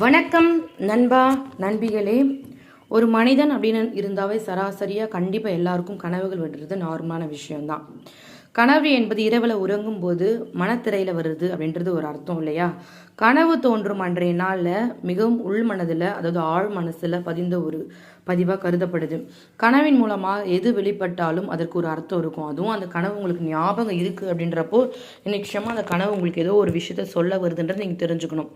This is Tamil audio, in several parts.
வணக்கம் நண்பா நண்பிகளே. ஒரு மனிதன் அப்படின்னு இருந்தாவே சராசரியாக கண்டிப்பாக எல்லாருக்கும் கனவுகள் வருது நார்மலான விஷயம்தான். கனவு என்பது இரவில் உறங்கும் போது மனத்திரையில் வருது அப்படின்றது ஒரு அர்த்தம் இல்லையா? கனவு தோன்றும் அன்றைய நாளில் மிகவும் உள் மனதில், அதாவது ஆழ் மனசில் பதிந்த ஒரு பதிவாக கருதப்படுது. கனவின் மூலமாக எது வெளிப்பட்டாலும் அதற்கு ஒரு அர்த்தம் இருக்கும். அதுவும் அந்த கனவு உங்களுக்கு ஞாபகம் இருக்குது அப்படின்றப்போ நிச்சயமாக அந்த கனவு உங்களுக்கு ஏதோ ஒரு விஷயத்த சொல்ல வருதுன்றது நீங்கள் தெரிஞ்சுக்கணும்.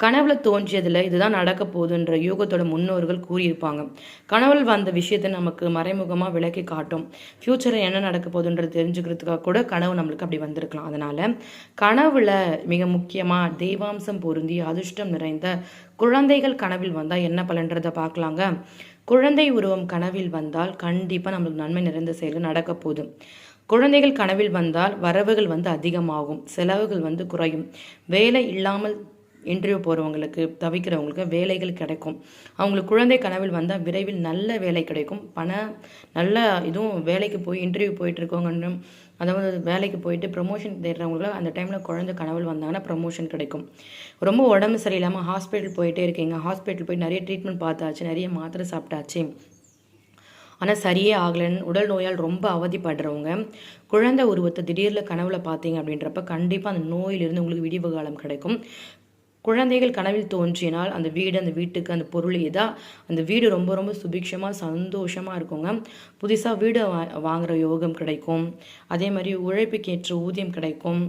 கனவுல தோன்றியதில் இதுதான் நடக்க போகுதுன்ற யோகத்தோட முன்னோர்கள் கூறியிருப்பாங்க. கனவுல வந்த விஷயத்தை நமக்கு மறைமுகமாக விளக்கி காட்டும். ஃப்யூச்சரில் என்ன நடக்க போகுதுன்றது தெரிஞ்சுக்கிறதுக்காக கூட கனவு நம்மளுக்கு அப்படி வந்திருக்கலாம். அதனால கனவுல மிக முக்கியமாக தெய்வாம்சம் பொருந்தி அதிர்ஷ்டம் நிறைந்த குழந்தைகள் கனவில் வந்தால் என்ன பலன்றதை பார்க்கலாங்க. குழந்தை உருவம் கனவில் வந்தால் கண்டிப்பாக நம்மளுக்கு நன்மை நிறைந்த செயல்கள் நடக்க போகுது. குழந்தைகள் கனவில் வந்தால் வரவுகள் அதிகமாகும், செலவுகள் குறையும். வேலை இல்லாமல் இன்டர்வியூ போகிறவங்களுக்கு, தவிக்கிறவங்களுக்கு வேலைகள் கிடைக்கும். அவங்களுக்கு குழந்தை கனவில் வந்தால் விரைவில் நல்ல வேலை கிடைக்கும். நல்ல இதுவும் வேலைக்கு போய் இன்டர்வியூ போயிட்டுருக்கவங்க, அதாவது வேலைக்கு போயிட்டு ப்ரமோஷன் தேடுறவங்களுக்கு அந்த டைமில் குழந்தை கனவில் வந்தாங்கன்னா ப்ரமோஷன் கிடைக்கும். ரொம்ப உடம்பு சரியில்லாமல் ஹாஸ்பிட்டல் போயிட்டே இருக்கீங்க, ஹாஸ்பிட்டல் போய் நிறைய ட்ரீட்மெண்ட் பார்த்தாச்சு, நிறைய மாத்திரை சாப்பிட்டாச்சு, ஆனால் சரியே ஆகலைன்னு உடல் நோயால் ரொம்ப அவதிப்படுறவங்க குழந்தை உருவத்தை திடீரில் கனவுல பார்த்தீங்க அப்படின்றப்ப கண்டிப்பாக அந்த நோயிலிருந்து உங்களுக்கு விடிவு காலம் கிடைக்கும். குழந்தைகள் கனவில் தோன்றினால் அந்த வீடு, அந்த வீட்டுக்கு, அந்த பொருள் அந்த வீடு ரொம்ப ரொம்ப சுபிக்ஷமாக சந்தோஷமாக இருக்குங்க. புதுசாக வீடு வாங்குகிற யோகம் கிடைக்கும். அதே மாதிரி உழைப்புக்கேற்ற ஊதியம் கிடைக்கும்.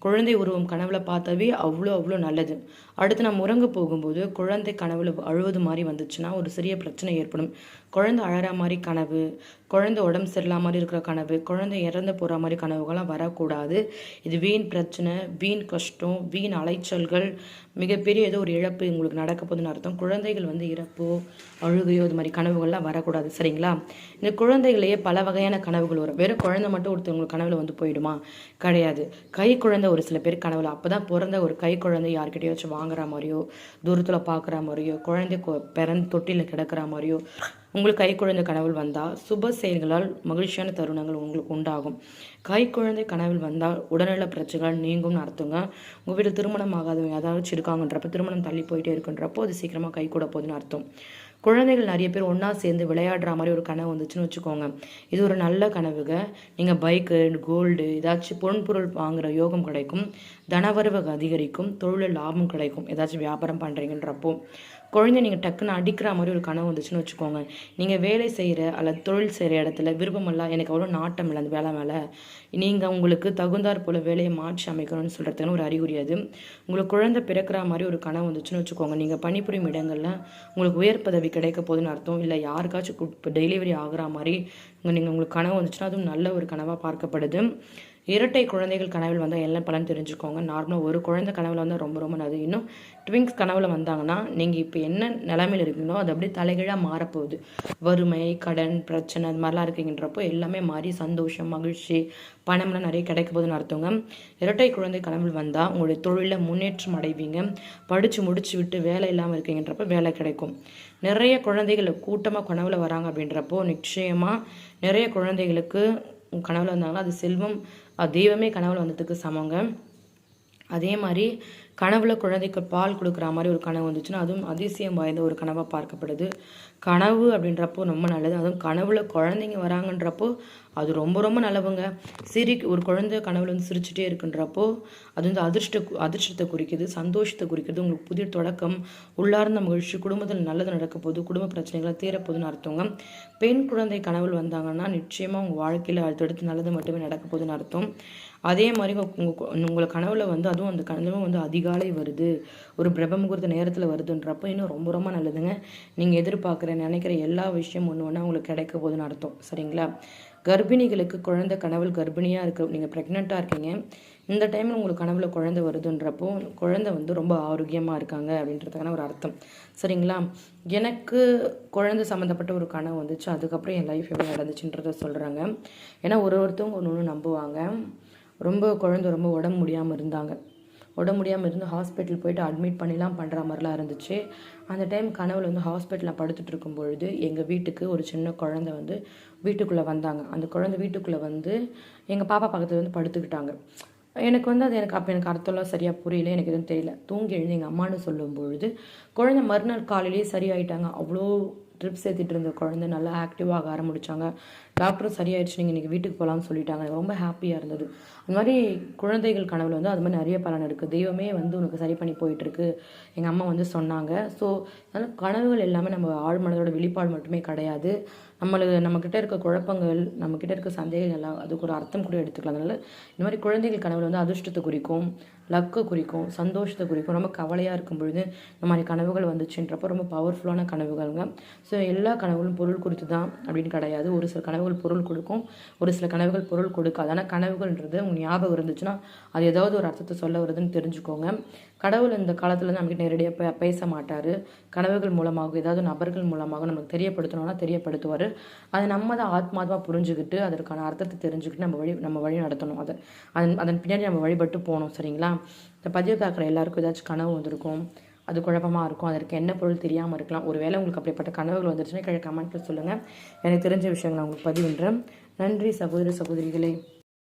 குழந்தை உருவம் கனவுல பார்த்தாவே அவ்வளோ அவ்வளோ நல்லது. அடுத்து நம்ம உறங்க போகும்போது குழந்தை கனவுல அழுவது மாதிரி வந்துச்சுன்னா ஒரு சிறிய பிரச்சனை ஏற்படும். குழந்தை அழற மாதிரி கனவு, குழந்தை உடம்பு சரியில்லாம மாதிரி இருக்கிற கனவு, குழந்தை இறந்து போகிற மாதிரி கனவுகள்லாம் வரக்கூடாது. இது வீண் பிரச்சனை, வீண் கஷ்டம், வீண் அலைச்சல்கள், மிகப்பெரிய ஏதோ ஒரு இழப்பு உங்களுக்கு நடக்க போகுதுன்னு அர்த்தம். குழந்தைகள் இறப்போ அழுகையோ இது மாதிரி கனவுகள்லாம் வரக்கூடாது, சரிங்களா? இந்த குழந்தைகளையே பல வகையான கனவுகள் வரும். வெறும் குழந்தை மட்டும் ஒருத்தவங்களுக்கு கனவுல போயிடுமா? கிடையாது. கை குழந்தை ஒரு சில பேர் கனவுல அப்போதான் பிறந்த ஒரு கை குழந்தை யார்கிட்டயாச்சும் வாங்குற மாதிரியோ, தூரத்தில் பார்க்குற மாதிரியோ, குழந்தை பிறந்து தொட்டியில் கிடக்கிற மாதிரியோ உங்களுக்கு கை குழந்தை கனவில் வந்தால் சுப செயல்களால் மகிழ்ச்சியான தருணங்கள் உங்களுக்கு உண்டாகும். கை குழந்தை கனவில் வந்தால் உடல்நல பிரச்சனைகள் நீங்கும்னு அர்த்தங்க. உங்கள் வீட்டில் திருமணம் ஆகாதவங்க ஏதாச்சும் இருக்காங்கன்றப்ப, திருமணம் தள்ளி போயிட்டே இருக்குன்றப்போ அது சீக்கிரமாக கை கூட போகுதுன்னு அர்த்தம். குழந்தைகள் நிறைய பேர் ஒன்றா சேர்ந்து விளையாடுற மாதிரி ஒரு கனவு வந்துச்சுன்னு வச்சுக்கோங்க, இது ஒரு நல்ல கனவுங்க. நீங்கள் பைக்கு, கோல்டு, ஏதாச்சும் பொருள் வாங்குகிற யோகம் கிடைக்கும். தனவரவு அதிகரிக்கும். தொழில் லாபம் கிடைக்கும். ஏதாச்சும் வியாபாரம் பண்ணுறீங்கன்றப்போ குழந்தை நீங்கள் டக்குன்னு அடிக்கிற மாதிரி ஒரு கனவு வந்துச்சுன்னு வச்சுக்கோங்க, நீங்கள் வேலை செய்கிற அல்லது தொழில் செய்கிற இடத்துல விருப்பமெல்லாம் எனக்கு அவ்வளோ நாட்டம் இல்லை அந்த வேலை மேலே, நீங்கள் உங்களுக்கு தகுந்தாற் போல் வேலையை மாற்றி அமைக்கணும்னு சொல்கிறதுக்கான ஒரு அறிகுறி அது. உங்களுக்கு குழந்தை பிறக்கிற மாதிரி ஒரு கனவு வந்துச்சுன்னு வச்சுக்கோங்க, நீங்கள் பணிபுரியும் இடங்களில் உங்களுக்கு உயர் பதவி கிடைக்க போகுதுன்னு அர்த்தம். இல்லை யாருக்காச்சும் இப்போ டெலிவரி ஆகிற மாதிரி உங்களுக்கு கனவு வந்துச்சுன்னா அதுவும் நல்ல ஒரு கனவாக பார்க்கப்படுது. இரட்டை குழந்தைகள் கனவில் வந்தால் என்ன பலன் தெரிஞ்சுக்கோங்க. நார்மலாக ஒரு குழந்தை கனவில் வந்தால் ரொம்ப ரொம்ப நல்லது. இன்னும் ட்விங்ஸ் கனவில் வந்தாங்கன்னா நீங்கள் இப்போ என்ன நிலைமையில் இருக்கீங்களோ அது அப்படியே தலைகீழாக மாறப்போகுது. வறுமை, கடன் பிரச்சனை அது மாதிரிலாம் இருக்கீங்கன்றப்போ எல்லாமே மாறி சந்தோஷம், மகிழ்ச்சி, பணம்லாம் நிறைய கிடைக்க போகுதுன்னு அர்த்தங்க. இரட்டை குழந்தை கனவில் வந்தால் உங்களுடைய தொழிலில் முன்னேற்றம் அடைவீங்க. படித்து முடிச்சு விட்டு வேலை இல்லாமல் இருக்கீங்கன்றப்போ வேலை கிடைக்கும். நிறைய குழந்தைகள் கூட்டமாக கனவில் வராங்க அப்படின்றப்போ நிச்சயமாக நிறைய குழந்தைகளுக்கு கனவில் வந்தாங்கன்னா அது செல்வம், தெய்வமே கனவுல வந்ததுக்கு சமங்க. அதே மாதிரி கனவுல குழந்தைக்கு பால் கொடுக்குற மாதிரி ஒரு கனவு வந்துச்சுன்னா அதுவும் அதிசயம் வாய்ந்த ஒரு கனவாக பார்க்கப்படுது. கனவு அப்படின்றப்போ ரொம்ப நல்லது. அதுவும் கனவுல குழந்தைங்க வராங்கன்றப்போ அது ரொம்ப ரொம்ப நல்லவங்க. ஒரு குழந்தை கனவுல சிரிச்சுட்டே இருக்குன்றப்போ அது அதிர்ஷ்டத்தை குறிக்குது, சந்தோஷத்தை குறிக்கிறது, உங்களுக்கு புதிய தொடக்கம், உள்ளார்ந்த மகிழ்ச்சி, குடும்பத்தில் நல்லது நடக்க போகுது, குடும்ப பிரச்சனைகளை தீரப்போகுதுன்னு அர்த்தங்க. பெண் குழந்தை கனவுல வந்தாங்கன்னா நிச்சயமாக உங்கள் வாழ்க்கையில் அடுத்தடுத்து நல்லது மட்டுமே நடக்க போகுதுன்னு அர்த்தம். அதே மாதிரி உங்களை கனவுல அதுவும் அந்த கனவு அதிகாலை வருது, ஒரு பிரம்ம முகூர்த்த நேரத்தில் வருதுன்றப்போ இன்னும் ரொம்ப ரொம்ப நல்லதுங்க. நீங்கள் எதிர்பார்க்குற நினைக்கிற எல்லா விஷயம் ஒன்று ஒன்றா உங்களுக்கு கிடைக்க போகுதுன்னு அர்த்தம், சரிங்களா? கர்ப்பிணிகளுக்கு குழந்தை கனவில் கர்ப்பிணியாக இருக்க, நீங்கள் ப்ரெக்னெண்ட்டாக இருக்கீங்க, இந்த டைமில் உங்களுக்கு கனவில் குழந்தை வருதுன்றப்போ குழந்தை ரொம்ப ஆரோக்கியமாக இருக்காங்க அப்படின்றதுக்கான ஒரு அர்த்தம், சரிங்களா? எனக்கு குழந்தை சம்மந்தப்பட்ட ஒரு கனவு வந்துச்சு, அதுக்கப்புறம் என் லைஃப் எப்படி நடந்துச்சுன்றதை சொல்கிறாங்க. ஏன்னா ஒருத்தவங்க ஒன்று ஒன்று நம்புவாங்க. குழந்தை ரொம்ப உடம்பு முடியாமல் இருந்தாங்க, உடம்பு முடியாமல் இருந்து ஹாஸ்பிட்டல் போயிட்டு அட்மிட் பண்ணிலாம் பண்ணுற மாதிரிலாம் இருந்துச்சு. அந்த டைம் கனவுல ஹாஸ்பிட்டலில் படுத்துட்டு இருக்கும் பொழுது எங்கள் வீட்டுக்கு ஒரு சின்ன குழந்தை வீட்டுக்குள்ளே வந்தாங்க. அந்த குழந்தை வீட்டுக்குள்ளே எங்கள் பாப்பா பக்கத்தில் படுத்துக்கிட்டாங்க. எனக்கு வந்து அது எனக்கு அர்த்தம்லாம் சரியாக புரியல, எனக்கு எதுவும் தெரியல. தூங்கி எழுந்து எங்கள் அம்மான்னு சொல்லும் பொழுது குழந்தை மறுநாள் காலையிலேயே சரியாயிட்டாங்க. அவ்வளோ ட்ரிப்ஸ் ஏற்றிட்டு இருந்த குழந்தை நல்லா ஆக்டிவாக ஆரம்பிச்சாங்க. டாக்டரும் சரியாயிடுச்சு, நீங்கள் இன்றைக்கி வீட்டுக்கு போகலான்னு சொல்லிட்டாங்க. எனக்கு ரொம்ப ஹாப்பியாக இருந்தது. அந்த மாதிரி குழந்தைகள் கனவுல வந்து அது மாதிரி நிறைய பலன் இருக்குது. தெய்வமே வந்து உனக்கு சரி பண்ணி போயிட்டுருக்கு, எங்கள் அம்மா வந்து சொன்னாங்க. ஸோ அதனால் கனவுகள் எல்லாமே நம்ம ஆழ்மனதோட வெளிப்பாடு மட்டுமே கிடையாது. நம்மக்கிட்ட இருக்க குழப்பங்கள், நம்மக்கிட்ட இருக்க சந்தேகங்கள் எல்லாம் அதுக்கு ஒரு அர்த்தம் கூட எடுத்துக்கலாம். அதனால் இந்த மாதிரி குழந்தைகள் கனவுல வந்து அதிர்ஷ்டத்தை குறிக்கும், லக்கை குறிக்கும், சந்தோஷத்தை குறிக்கும். ரொம்ப கவலையாக இருக்கும் பொழுது இந்த மாதிரி கனவுகள் வந்துச்சுன்றப்போ ரொம்ப பவர்ஃபுல்லான கனவுகள்ங்க. ஸோ எல்லா கனவுகளும் பொருள் குறித்து தான் அப்படின்னு கிடையாது. ஒரு சில கனவுகள் பொருள் கொடுக்கும், ஒரு சில கனவுகள் பொருள் கொடுக்காது. ஆனால் கனவுகள்ன்றது உங்களுக்கு ஞாபகம் இருந்துச்சுன்னா அது ஏதாவது ஒரு அர்த்தத்தை சொல்ல வருதுன்னு தெரிஞ்சுக்கோங்க. கடவுள் இந்த காலத்தில் நமக்கு நேரடியாக பேச மாட்டார். கனவுகள் மூலமாக ஏதாவது நபர்கள் மூலமாக நமக்கு தெரியப்படுத்தணும்னா தெரியப்படுத்துவார். அதை நம்ம தான் ஆத்மாத்மா புரிஞ்சுக்கிட்டு அதற்கான அர்த்தத்தை தெரிஞ்சுக்கிட்டு நம்ம வழி நடத்தணும். அதன் பின்னாடி நம்ம வழிபட்டு போகணும். சரிங்களா? இந்த பதிவு பார்க்குற எல்லாருக்கும் ஏதாச்சும் கனவு வந்திருக்கும், அது குழப்பமாக இருக்கும், அதற்கு என்ன பொருள் தெரியாமல் இருக்கலாம். ஒரு வேளை உங்களுக்கு அப்படிப்பட்ட கனவுகள் வந்துருச்சுன்னா கீழே கமெண்ட்டில் சொல்லுங்கள். எனக்கு தெரிஞ்ச விஷயங்கள் நான் உங்களுக்கு பதிவிடுறேன். நன்றி சகோதர சகோதரிகளே.